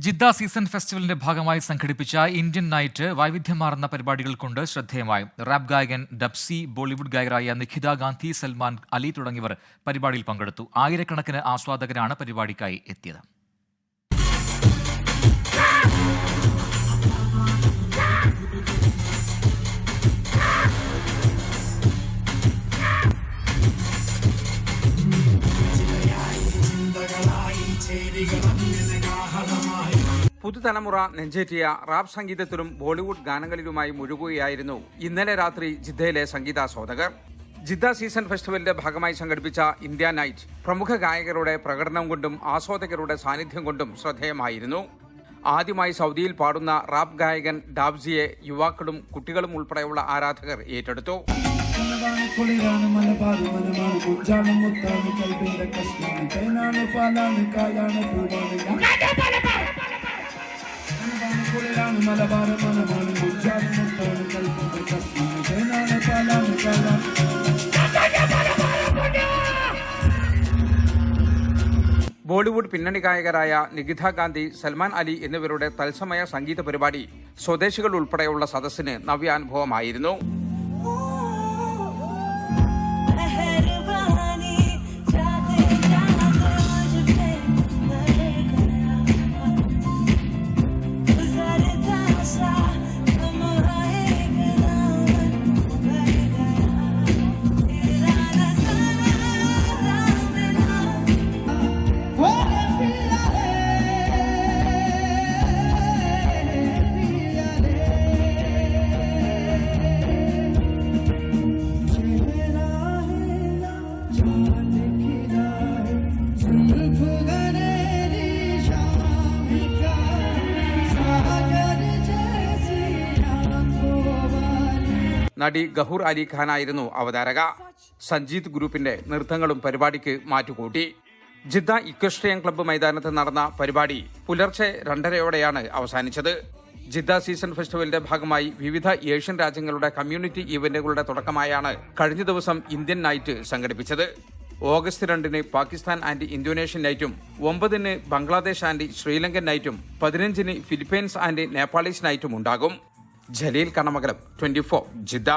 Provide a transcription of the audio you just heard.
Jeddah season ഫെസ്റ്റിവലിന്റെ ഭാഗമായി സംഘടിപ്പിച്ച Indian night വൈവിധ്യമാർന്ന പരിപാടികൾ കൊണ്ട് ശ്രദ്ധേയമായി. റാപ്പ് ഗായകൻ ഡബ്സി, ബോളിവുഡ് ഗായകരായ നിഖിത ഗാന്ധി, സൽമാൻ അലി തുടങ്ങിയവർ പരിപാടിയിൽ പങ്കെടുത്തു. ആയിരക്കണക്കിന് ആസ്വാദകരാണ് പരിപാടിക്കായി എത്തിയത്. പുതുതലമുറ നെഞ്ചേറ്റിയ റാപ്പ് സംഗീതത്തിലും ബോളിവുഡ് ഗാനങ്ങളിലുമായി മുഴുകുകയായിരുന്നു ഇന്നലെ രാത്രി ജിദ്ദയിലെ സംഗീതാസ്വാദകർ. ജിദ്ദ സീസൺ ഫെസ്റ്റിവലിന്റെ ഭാഗമായി സംഘടിപ്പിച്ച ഇന്ത്യ നൈറ്റ് പ്രമുഖ ഗായകരുടെ പ്രകടനം കൊണ്ടും ആസ്വാദകരുടെ സാന്നിധ്യം കൊണ്ടും ശ്രദ്ധേയമായിരുന്നു. ആദ്യമായി സൗദിയിൽ പാടുന്ന റാപ്പ് ഗായകൻ ഡാബ്സിയെ യുവാക്കളും കുട്ടികളും ഉൾപ്പെടെയുള്ള ആരാധകർ ഏറ്റെടുത്തു. ബോളിവുഡ് പിന്നണി ഗായകരായ നിഖിത ഗാന്ധി, സൽമാൻ അലി എന്നിവരുടെ തത്സമയ സംഗീത പരിപാടി സ്വദേശികൾ ഉൾപ്പെടെയുള്ള സദസ്സിന് നവ്യാനുഭവമായിരുന്നു. നടി ഗഹൂർ അലി ഖാനായിരുന്നു അവതാരക. സഞ്ജീത് ഗ്രൂപ്പിന്റെ നൃത്തങ്ങളും പരിപാടിക്ക് മാറ്റുകൂട്ടി. ജിദ്ദ ഇക്വസ്ട്രിയൻ ക്ലബ്ബ് മൈതാനത്ത് നടന്ന പരിപാടി പുലർച്ചെ 2:30 അവസാനിച്ചത്. ജിദ്ദ സീസൺ ഫെസ്റ്റിവലിന്റെ ഭാഗമായി വിവിധ ഏഷ്യൻ രാജ്യങ്ങളുടെ കമ്മ്യൂണിറ്റി ഇവന്റുകളുടെ തുടക്കമായാണ് കഴിഞ്ഞ ദിവസം ഇന്ത്യൻ നൈറ്റ് സംഘടിപ്പിച്ചത്. ഓഗസ്റ്റ് 2 പാകിസ്ഥാൻ ആൻഡ് ഇന്തോനേഷ്യൻ നൈറ്റും 9 ബംഗ്ലാദേശ് ആൻഡ് ശ്രീലങ്കൻ നൈറ്റും 15 ഫിലിപ്പൈൻസ് ആൻഡ് നേപ്പാളീസ് നൈറ്റും ഉണ്ടാകും. ജലീൽ കണമംഗലം, 24 ജിദ്ദ.